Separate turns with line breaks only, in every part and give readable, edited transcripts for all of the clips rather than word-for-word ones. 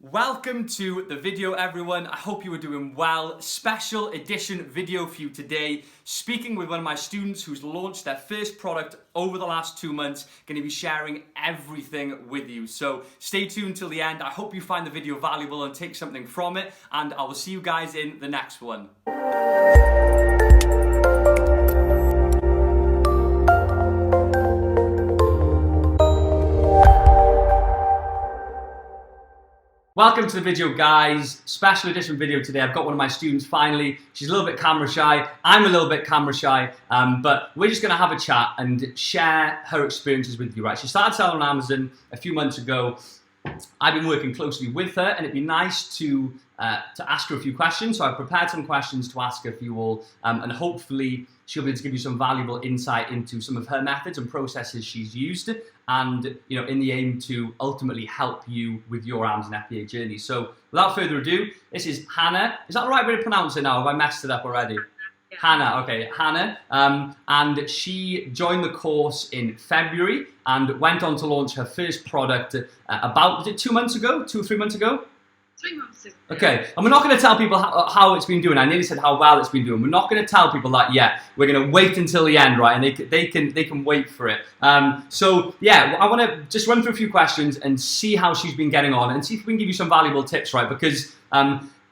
Welcome to the video, everyone. I hope you are doing well. Special edition video for you today. Speaking with one of my students who's launched their first product over the last 2 months. Going to be sharing everything with you. So stay tuned till the end. I hope you find the video valuable and take something from it. And I will see you guys in the next one. Welcome to the video, guys. Special edition video today. I've got one of my students finally. She's a little bit camera shy. I'm a little bit camera shy, but we're just going to have a chat and share her experiences with you, right? She started selling on Amazon a few months ago. I've been working closely with her, and it'd be nice to ask her a few questions. So I've prepared some questions to ask her for you all, and hopefully she'll be able to give you some valuable insight into some of her methods and processes she's used, and in the aim to ultimately help you with your Amazon FBA journey. So without further ado, this is Hannah. Is that the right way to pronounce it now? Have I messed it up already? Yeah. Hannah, okay, Hannah, and she joined the course in February and went on to launch her first product was it 2 months ago, 2 or 3 months ago?
3 months ago.
Okay, and we're not going to tell people how it's been doing. I nearly said how well it's been doing. We're not going to tell people that yet. We're going to wait until the end, right? And they can wait for it. So yeah, I want to just run through a few questions and see how she's been getting on, and see if we can give you some valuable tips, right? Because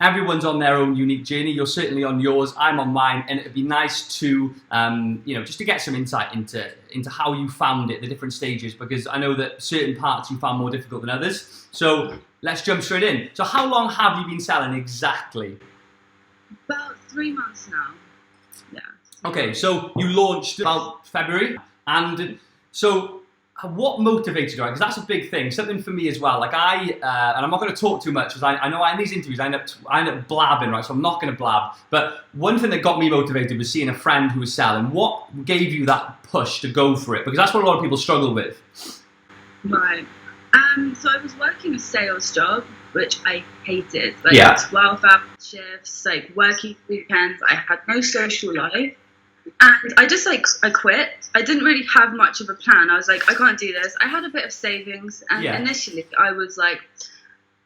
everyone's on their own unique journey. You're certainly on yours. I'm on mine, and it'd be nice to, just to get some insight into how you found it, the different stages, because I know that certain parts you found more difficult than others. So let's jump straight in. So how long have you been selling exactly?
About 3 months now. Yeah.
Okay, so you launched about February, and so what motivated you? Because that's a big thing. Something for me as well. Like and I'm not going to talk too much because I know in these interviews I end up blabbing, right? So I'm not going to blab. But one thing that got me motivated was seeing a friend who was selling. What gave you that push to go for it? Because that's what a lot of people struggle with.
Right. So I was working a sales job, which I hated. 12-hour shifts, working weekends. I had no social life. And I quit. I didn't really have much of a plan. I was like, I can't do this. I had a bit of savings, and initially I was like,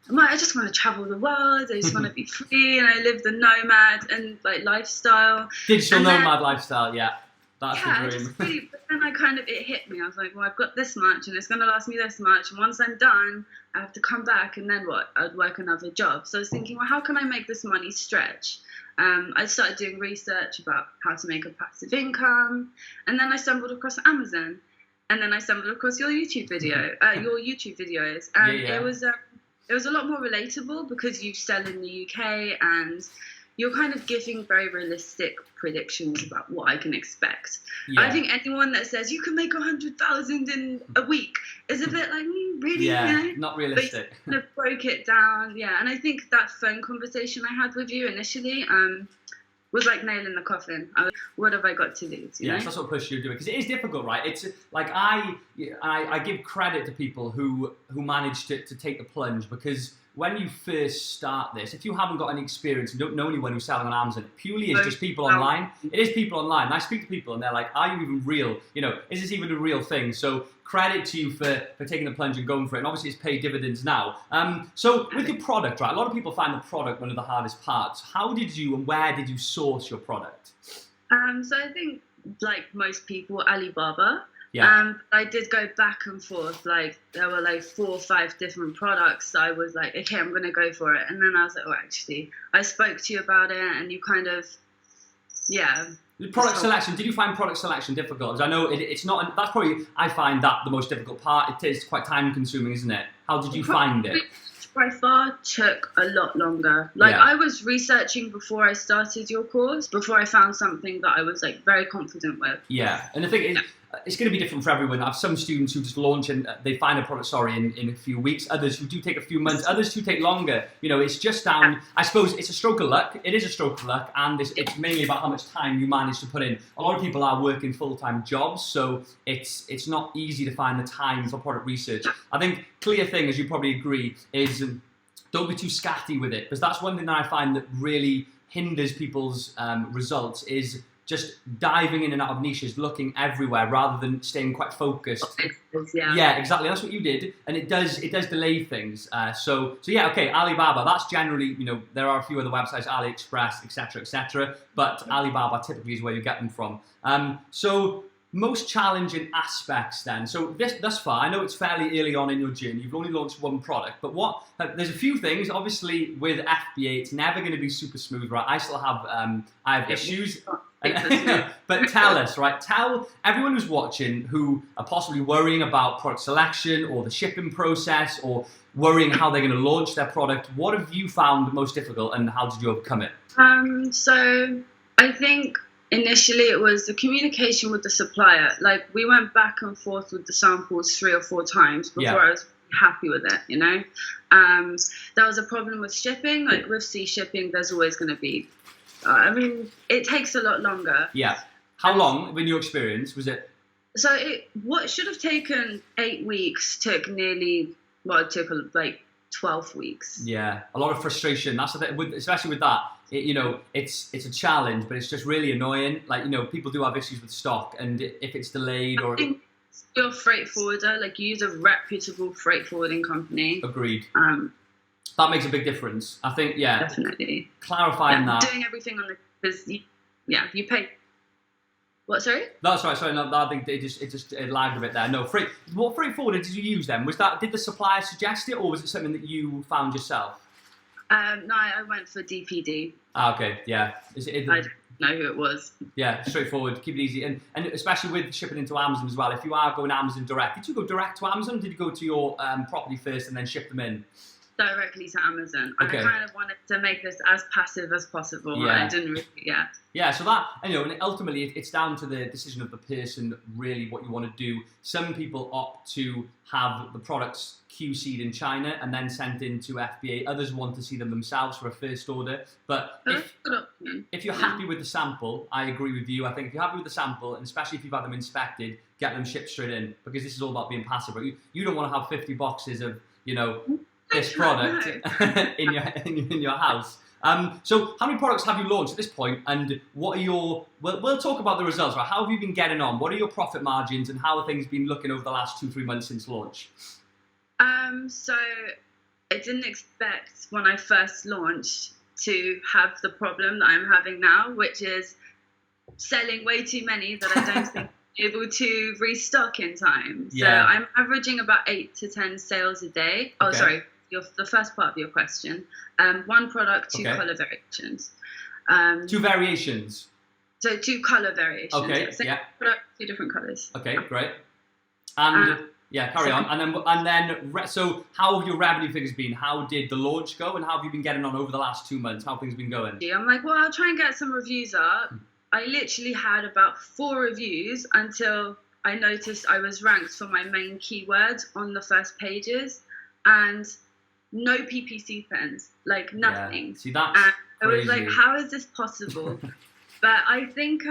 I just want to travel the world. I just want to be free, and I live the nomad and lifestyle.
Digital nomad lifestyle, yeah. That's the dream.
But then it hit me. I was like, well, I've got this much, and it's going to last me this much. And once I'm done, I have to come back, and then what? I'd work another job. So I was thinking, well, how can I make this money stretch? I started doing research about how to make a passive income, and then I stumbled across Amazon, and then I stumbled across your YouTube videos, and it was a lot more relatable because you sell in the UK, and you're kind of giving very realistic predictions about what I can expect. Yeah. I think anyone that says you can make 100,000 in a week is a bit like, really?
Yeah, not realistic.
But you kind of broke it down, yeah. And I think that phone conversation I had with you initially was like nail in the coffin. What have I got to lose? You know?
That's what push you to do it, because it is difficult, right? It's like I give credit to people who manage to take the plunge, because when you first start this, if you haven't got any experience and don't know anyone who's selling on Amazon, it purely is just people online. It is people online. And I speak to people and they're like, are you even real? Is this even a real thing? So credit to you for taking the plunge and going for it. And obviously it's paid dividends now. So with your product, right, a lot of people find the product one of the hardest parts. How did you and where did you source your product?
So I think, like most people, Alibaba.
Yeah.
I did go back and forth. There were 4 or 5 different products. So I was like, okay, I'm going to go for it. And then I was like, actually, I spoke to you about it, and you kind of,
The product selection, did you find product selection difficult? Because I know it's not, that's probably, I find that the most difficult part. It is quite time consuming, isn't it? How did you find it?
By far took a lot longer. I was researching before I started your course, before I found something that I was very confident with.
Yeah, and the thing is, it's going to be different for everyone. I have some students who just launch and they find a product, in a few weeks. Others who do take a few months. Others who take longer. It's just down. I suppose it's a stroke of luck. It is a stroke of luck, and it's mainly about how much time you manage to put in. A lot of people are working full-time jobs, so it's not easy to find the time for product research. I think clear thing, as you probably agree, is don't be too scatty with it, because that's one thing that I find that really hinders people's results is just diving in and out of niches, looking everywhere rather than staying quite focused.
Yeah.
Yeah, exactly. That's what you did, and it does delay things. So yeah, okay. Alibaba. That's generally, there are a few other websites, AliExpress, etc., but Alibaba typically is where you get them from. So most challenging aspects then. So thus far, I know it's fairly early on in your journey. You've only launched one product, but there's a few things. Obviously, with FBA, it's never going to be super smooth, right? I still have I have issues. But tell us, right? Tell everyone who's watching who are possibly worrying about product selection or the shipping process or worrying how they're going to launch their product. What have you found most difficult, and how did you overcome it?
So I think initially it was the communication with the supplier. Like, we went back and forth with the samples 3 or 4 times before I was happy with it, There was a problem with shipping. Like, with sea shipping, there's always going to be, it takes a lot longer.
Yeah. How long, in your experience, was it?
So what should have taken 8 weeks took it took like 12 weeks.
Yeah, a lot of frustration. That's the thing, especially with that. It's a challenge, but it's just really annoying. Like, people do have issues with stock, and if it's delayed or...
I think you're a freight forwarder, like, you use a reputable freight forwarding company.
Agreed. That makes a big difference. I think,
definitely.
Clarifying that.
Doing everything on because you pay. What, sorry?
That's right. Sorry, no, I think it lagged a bit there. No, what freight forwarder did you use then? Did the supplier suggest it, or was it something that you found yourself?
No, I went for DPD.
Okay, yeah.
I don't know who it was.
Yeah, straightforward. Keep it easy, and especially with shipping into Amazon as well. If you are going Amazon direct, did you go direct to Amazon? Or did you go to your property first and then ship them in?
Directly to Amazon.
Okay.
I kind of wanted to make this as passive as possible.
Yeah.
I didn't really,
Yeah, so that, and ultimately it's down to the decision of the person, really, what you want to do. Some people opt to have the products QC'd in China and then sent into FBA. Others want to see them themselves for a first order. But if you're happy with the sample, I agree with you. I think if you're happy with the sample, and especially if you've had them inspected, get them shipped straight in, because this is all about being passive. You don't want to have 50 boxes of, this product in your house. So how many products have you launched at this point, and what are your... We'll talk about the results, right? How have you been getting on? What are your profit margins, and how have things been looking over the last 2-3 months since launch?
So I didn't expect when I first launched to have the problem that I'm having now, which is selling way too many that I don't think I'm able to restock in time. So I'm averaging about 8 to 10 sales a day. Oh, sorry. The first part of your question. 1 product, 2 color variations.
2 variations?
So 2 color variations.
Okay,
Same product, 2 different colors.
Okay, great. And carry on. And then, so how have your revenue figures been? How did the launch go, and how have you been getting on over the last 2 months? How have things been going?
I'm like, well, I'll try and get some reviews up. I literally had about 4 reviews until I noticed I was ranked for my main keywords on the first pages, and no PPC pens, like nothing.
Yeah. See, that's
I was like, how is this possible? But I think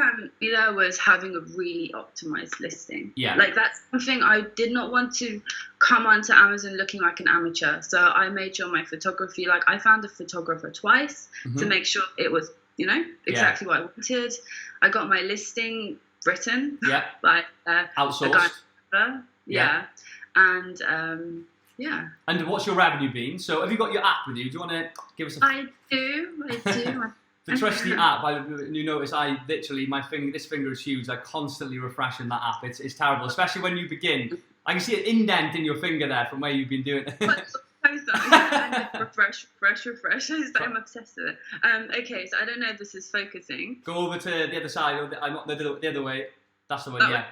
it was having a really optimized listing. Yeah. Like, that's something I did not want to come onto Amazon looking like an amateur. So I made sure my photography, like, I found a photographer twice to make sure it was, exactly what I wanted. I got my listing written by
outsourced.
And
And what's your revenue been? So have you got your app with you? Do you want to give us a...
I do.
The trusty app. You notice this finger is huge. I constantly refreshing that app. It's terrible, especially when you begin. I can see an indent in your finger there from where you've been doing it. refresh. I'm obsessed with it. Okay, so I don't know if this is focusing. Go over to the other side, or the other way. That's the one, yeah.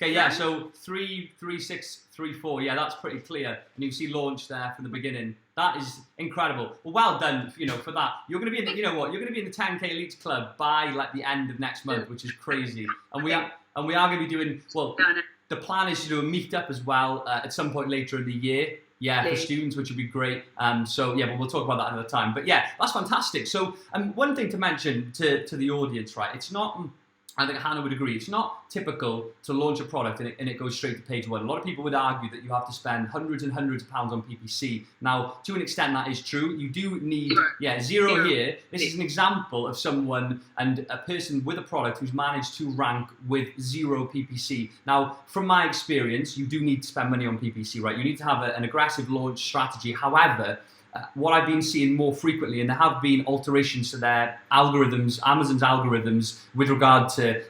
Okay, yeah, so 3, 3, 6, 3, 4. Yeah, that's pretty clear. And you see launch there from the beginning. That is incredible. Well done, for that. You're going to be in you're going to be in the 10K Elites Club by like the end of next month, which is crazy. And we are going to be doing, the plan is to do a meetup as well at some point later in the year. Yeah, for students, which would be great. But we'll talk about that another time. But yeah, that's fantastic. So, one thing to mention to the audience, right? It's not I think Hannah would agree. It's not typical to launch a product and it goes straight to page one. A lot of people would argue that you have to spend hundreds and hundreds of pounds on PPC. Now, to an extent, that is true. You do need, zero here. This is an example of someone and a person with a product who's managed to rank with 0 PPC. Now, from my experience, you do need to spend money on PPC, right? You need to have an aggressive launch strategy. However, what I've been seeing more frequently, and there have been alterations to their algorithms, Amazon's algorithms, with regard to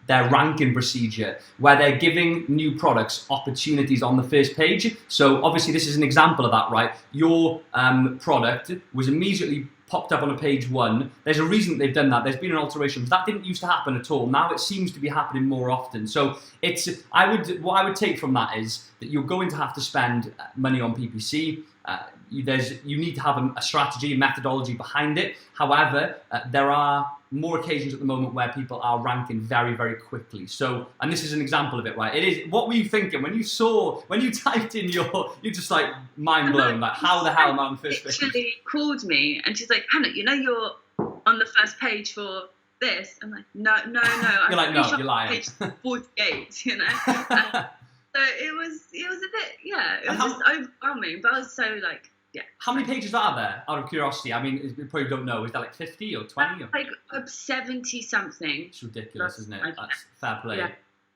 their ranking procedure, where they're giving new products opportunities on the first page. So obviously this is an example of that, right? Your product was immediately popped up on a page 1. There's a reason they've done that. There's been an alteration. That didn't used to happen at all. Now it seems to be happening more often. So what I would take from that is that you're going to have to spend money on PPC. You need to have a strategy, a methodology behind it. However, there are more occasions at the moment where people are ranking very, very quickly. So, and this is an example of it, right? It is. What were you thinking when you typed in you're just like mind blown, like how the hell am I on the first page?
She actually called me and she's like, Hannah, you're on the first page for this. I'm like, no.
You're like, no, you're lying.
Page 48, So it was a bit, it was just overwhelming. But I was so like, yeah.
How many pages are there, out of curiosity? I mean, you probably don't know. Is that like 50 or 20?
Like 70 something.
It's ridiculous, isn't it? That's fair play.
Yeah.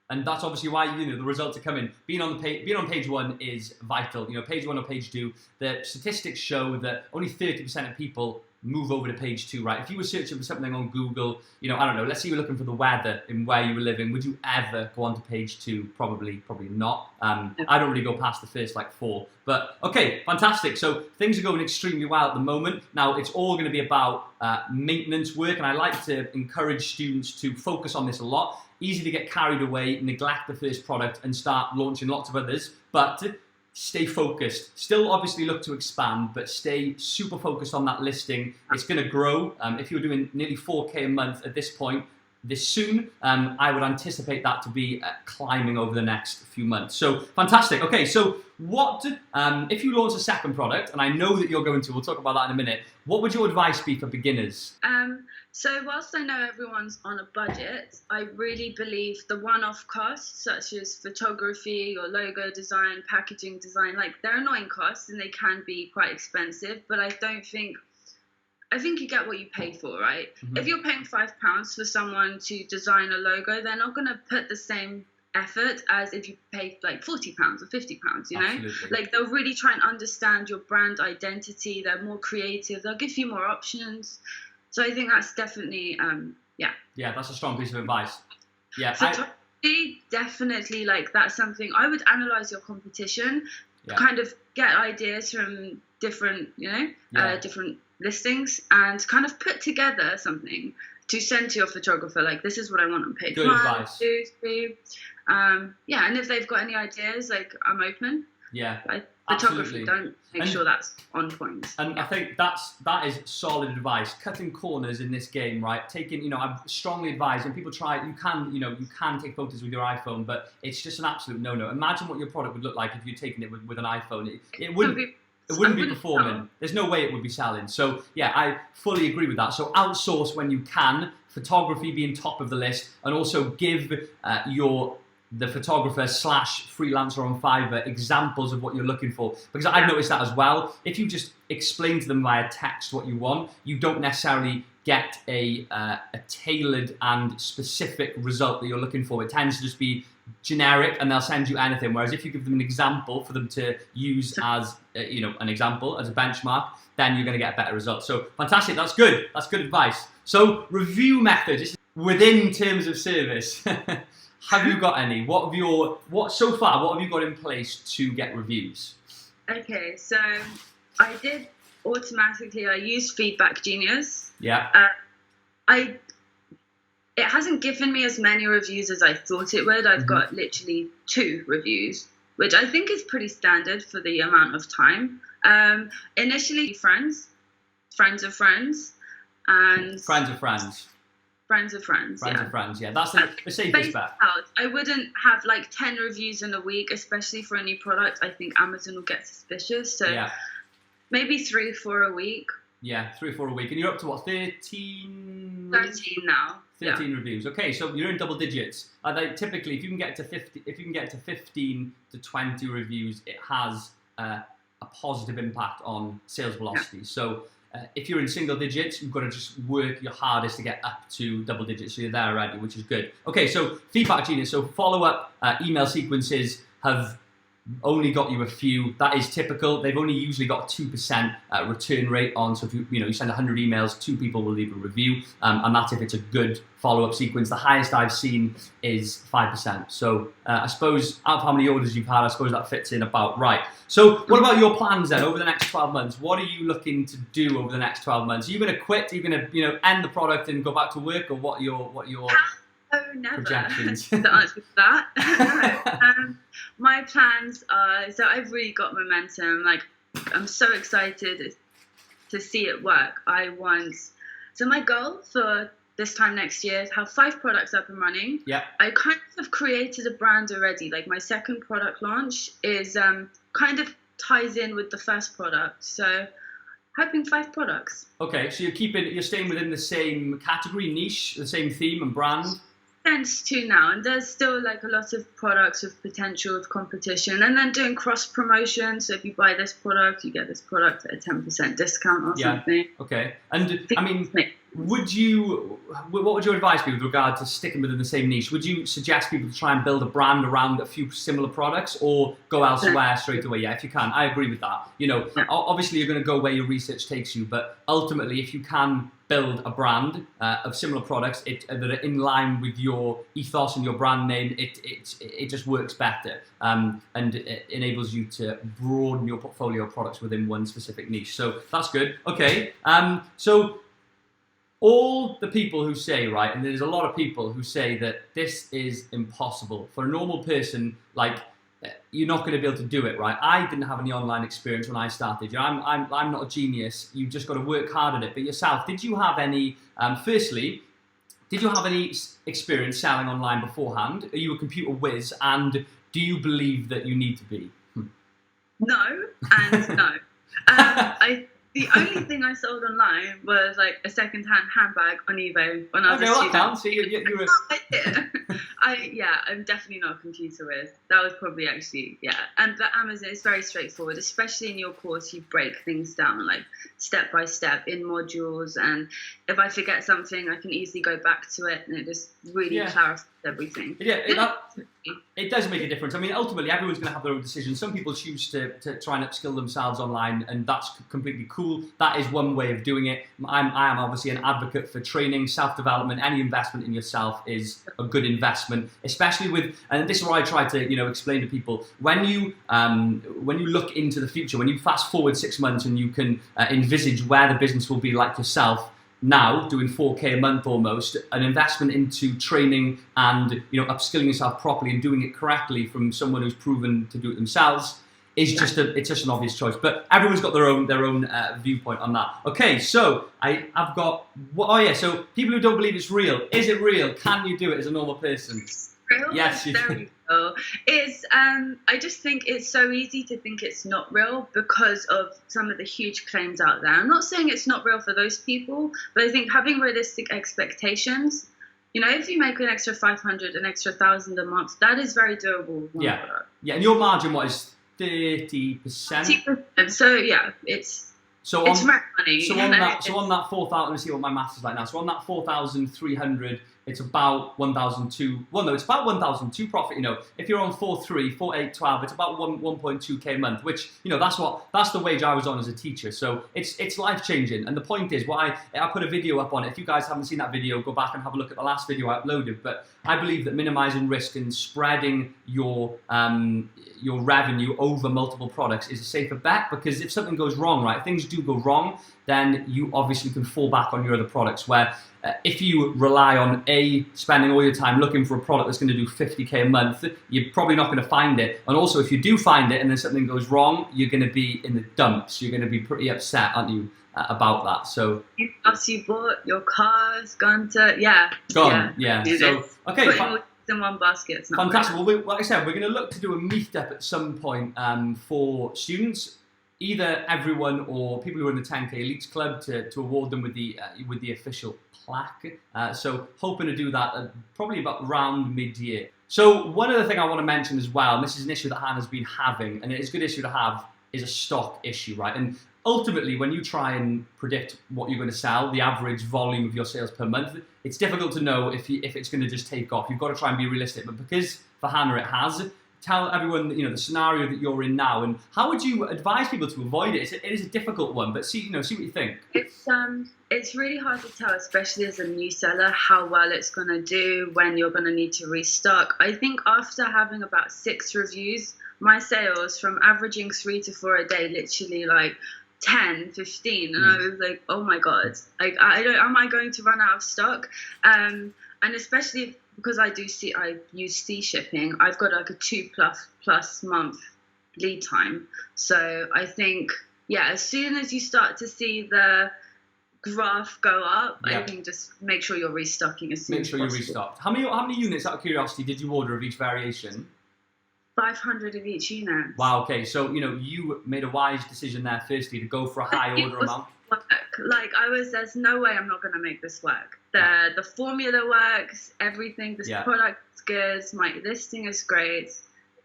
And that's obviously why the results are coming. Being on page 1 is vital. Page 1 or page 2. The statistics show that only 30% of people move over to page 2, right? If you were searching for something on Google, I don't know, let's say you were looking for the weather in where you were living, would you ever go on to page 2? Probably not. I don't really go past the first 4. But okay, fantastic. So things are going extremely well at the moment. Now it's all going to be about maintenance work, and I like to encourage students to focus on this a lot. Easy to get carried away, neglect the first product and start launching lots of others, but stay focused. Still obviously look to expand, but stay super focused on that listing. It's going to grow. If you're doing nearly 4K a month at this point, this soon, I would anticipate that to be climbing over the next few months. So fantastic. Okay, so what, if you launch a second product, and I know that you're going to, we'll talk about that in a minute, what would your advice be for beginners?
So whilst I know everyone's on a budget, I really believe the one-off costs, such as photography or logo design, packaging design, they're annoying costs and they can be quite expensive, but I think you get what you pay for, right? Mm-hmm. If you're paying £5 for someone to design a logo, they're not going to put the same effort as if you pay £40 or £50, Absolutely. They'll really try and understand your brand identity. They're more creative. They'll give you more options. So I think that's definitely,
Yeah, that's a strong piece of advice. Yeah.
Photography, definitely, that's something I would analyze your competition, kind of get ideas from different, different listings and kind of put together something to send to your photographer. This is what I want on page 1, 2, 3. And if they've got any ideas, I'm open.
Yeah.
Photography, don't make sure that's on point.
And I think that is solid advice. Cutting corners in this game, right? I strongly advise when people try. You can take photos with your iPhone, but it's just an absolute no-no. Imagine what your product would look like if you'd taken it with an iPhone. It wouldn't be performing. There's no way it would be selling. So yeah, I fully agree with that. So outsource when you can. Photography being top of the list, and also give the photographer / freelancer on Fiverr examples of what you're looking for, because I've noticed that as well. If you just explain to them via text what you want, you don't necessarily get a tailored and specific result that you're looking for. It tends to just be generic, and they'll send you anything. Whereas if you give them an example for them to use as an example, as a benchmark, then you're going to get a better result. So fantastic. That's good. That's good advice. So review methods within terms of service. Have you got any? What have you got in place to get reviews?
Okay, so I did automatically. I used Feedback Genius.
Yeah.
It hasn't given me as many reviews as I thought it would. I've got literally 2 reviews, which I think is pretty standard for the amount of time. Initially, friends of friends, and
friends of friends.
Friends of friends.
Friends of friends, yeah. That's the safest bet.
I wouldn't have 10 reviews in a week, especially for a new product. I think Amazon will get suspicious. So maybe 3 for a week.
Yeah, 3 or 4 a week. And you're up to what, 13?
13 now.
13 reviews. Okay, so you're in double digits. Typically, if you can get to 15 to 20 reviews, it has a positive impact on sales velocity. So if you're in single digits, you've got to just work your hardest to get up to double digits. So you're there already, which is good. Okay, so feedback genius. So follow-up email sequences have only got you a few. That is typical. They've only usually got 2% return rate on. So if you send 100 emails, 2 people will leave a review, and that's if it's a good follow-up sequence. The highest I've seen is 5%. So I suppose out of how many orders you've had, I suppose that fits in about right. So what about your plans then over the next 12 months? What are you looking to do over the next 12 months? Are you going to quit? Are you going to end the product and go back to work, or what your
Oh, never.
projections?
The answer to that. No. My plans are, so I've really got momentum. Like, I'm so excited to see it work. So my goal for this time next year is have 5 products up and running.
Yeah.
I kind of created a brand already. Like, my second product launch is kind of ties in with the first product. So hoping 5 products.
Okay, so you're staying within the same category, niche, the same theme and brand?
Tends to now, and there's still like a lot of products with potential of competition, and then doing cross promotion. So if you buy this product, you get this product at a 10% discount or something.
Okay. And I mean, what would your advice be with regard to sticking within the same niche? Would you suggest people to try and build a brand around a few similar products, or go elsewhere straight away? Yeah, if you can. I agree with that. Obviously you're going to go where your research takes you, but ultimately if you can build a brand of similar products that are in line with your ethos and your brand name, it just works better, and it enables you to broaden your portfolio of products within one specific niche. So that's good. Okay, so all the people who say, right, and there's a lot of people who say that this is impossible for a normal person, like, you're not going to be able to do it, right? I didn't have any online experience when I started. I'm not a genius. You've just got to work hard at it. But yourself, did you have any? Firstly, did you have any experience selling online beforehand? Are you a computer whiz? And do you believe that you need to be?
No, and no. The only thing I sold online was like a second-hand handbag on eBay when I was a student.
That counts. So you're
I'm definitely not a computer whiz. That was probably and the Amazon is very straightforward, especially in your course. You break things down like step by step in modules, and if I forget something, I can easily go back to it, and it just really clarifies everything.
It does make a difference. I mean, ultimately, everyone's going to have their own decision. Some people choose to try and upskill themselves online, and that's completely cool. That is one way of doing it. I am obviously an advocate for training, self-development. Any investment in yourself is a good investment, especially with, and this is what I try to explain to people. When you look into the future, when you fast forward 6 months and you can envisage where the business will be like yourself, now doing 4K a month almost, an investment into training and upskilling yourself properly and doing it correctly from someone who's proven to do it themselves is just an obvious choice. But everyone's got their own viewpoint on that. Okay, so I've got so people who don't believe it's real, is it real? Can you do it as a normal person?
Real?
Yes, you
can. I just think it's so easy to think it's not real because of some of the huge claims out there. I'm not saying it's not real for those people, but I think having realistic expectations, if you make an extra 500, an extra 1,000 a month, that is very doable with one product. Yeah,
and your margin, what is 30%?
30%. So it's money.
So on that 4,000, let's see what my maths is like now. So on that 4,300, it's about 1,002. Well, no, it's about 1,002 profit. If you're on 4,3, 4,8, 12, it's about 1.2k a month. Which that's the wage I was on as a teacher. So it's life changing. And the point is, I put a video up on it. If you guys haven't seen that video, go back and have a look at the last video I uploaded. But I believe that minimizing risk and spreading your revenue over multiple products is a safer bet, because if something goes wrong, right, if things do go wrong, then you obviously can fall back on your other products. Where if you rely on spending all your time looking for a product that's going to do 50k a month, you're probably not going to find it. And also, if you do find it and then something goes wrong, you're going to be in the dumps. You're going to be pretty upset, aren't you, about that? So
you bought your car's gone. So
okay.
In one basket. It's not
fantastic. Well, like I said, we're going to look to do a meetup at some point for students. either everyone or people who are in the 10K Elites Club to award them with the official plaque. So hoping to do that probably about around mid-year. So one other thing I want to mention as well, and this is an issue that Hannah's been having, and it's a good issue to have, is a stock issue, right? And ultimately, when you try and predict what you're going to sell, the average volume of your sales per month, it's difficult to know if it's going to just take off. You've got to try and be realistic. But because for Hannah it has, tell everyone the scenario that you're in now, and how would you advise people to avoid it? It is a difficult one, but see what you think.
It's really hard to tell, especially as a new seller, how well it's going to do, when you're going to need to restock. I think after having about 6 reviews, my sales from averaging 3 to 4 a day, literally like 10, 15, and I was like, oh my god, like am I going to run out of stock? And especially because I use sea shipping, I've got like a 2+ month lead time. So I think, as soon as you start to see the graph go up, I think just make sure you're restocking as soon as possible. Make sure you're restocked.
How many units, out of curiosity, did you order of each variation?
500 of each unit.
Wow, okay. So, you made a wise decision there, firstly, to go for a high order amount.
Like, there's no way I'm not going to make this work. The formula works, everything, this product is good, my listing is great.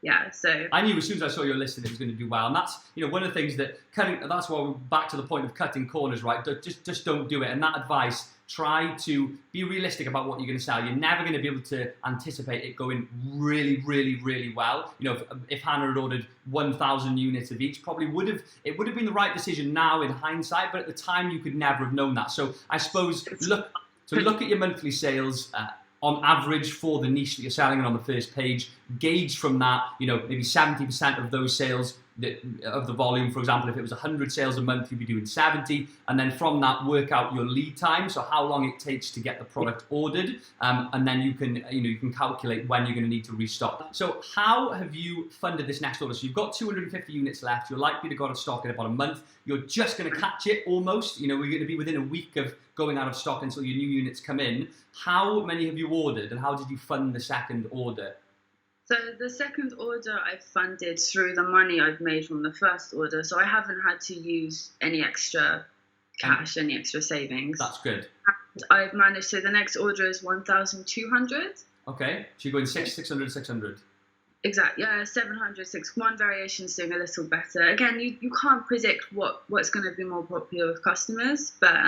Yeah, so
I knew as soon as I saw your listing it was going to do well, and that's one of the things that that's why we're back to the point of cutting corners, right? Just don't do it. And that advice, try to be realistic about what you're going to sell. You're never going to be able to anticipate it going really, really, really well. If Hannah had ordered 1,000 units of each, probably would have been the right decision now in hindsight, but at the time you could never have known that. So I suppose look at your monthly sales. On average for the niche that you're selling and on the first page, gauge from that, maybe 70% of those sales of the volume. For example, if it was 100 sales a month, you'd be doing 70, and then from that work out your lead time, so how long it takes to get the product ordered, and then you can calculate when you're going to need to restock. So how have you funded this next order? So you've got 250 units left. You're likely to go out of stock in about a month. You're just going to catch it almost. We're going to be within a week of going out of stock until your new units come in. How many have you ordered, and how did you fund the second order?
So the second order I funded through the money I've made from the first order, so I haven't had to use any extra cash, any extra savings.
That's good.
And I've managed, so the next order is 1,200.
Okay, so you're going 600, 600.
Exactly, 700, 6. One variation's doing a little better. Again, you can't predict what's going to be more popular with customers, but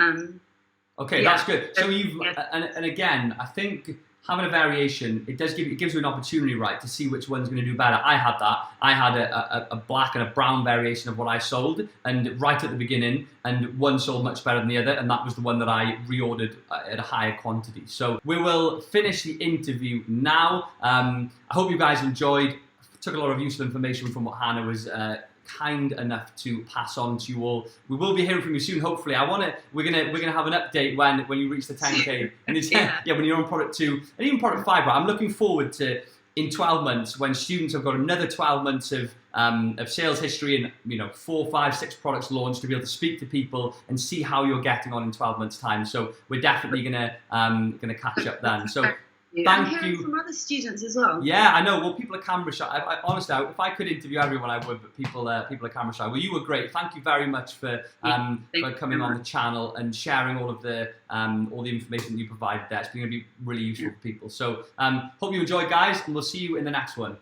okay, that's good. So you've and again, I think having a variation, it gives you an opportunity, right, to see which one's going to do better. I had that. I had a black and a brown variation of what I sold, and right at the beginning, and one sold much better than the other, and that was the one that I reordered at a higher quantity. So we will finish the interview now. I hope you guys enjoyed. Took a lot of useful information from what Hannah was kind enough to pass on to you all. We will be hearing from you soon, hopefully. We're gonna have an update when you reach the 10K, and it's when you're on product 2 and even product 5. Right, I'm looking forward to in 12 months when students have got another 12 months of sales history and 4, 5, 6 products launched, to be able to speak to people and see how you're getting on in 12 months time. So we're definitely gonna catch up then. So
I'm hearing from other students as well.
Yeah, I know. Well, people are camera shy. Honestly, if I could interview everyone, I would. But people are camera shy. Well, you were great. Thank you very much for coming on the channel and sharing all the information that you provided there. It's going to be really useful for people. So, hope you enjoyed, guys, and we'll see you in the next one.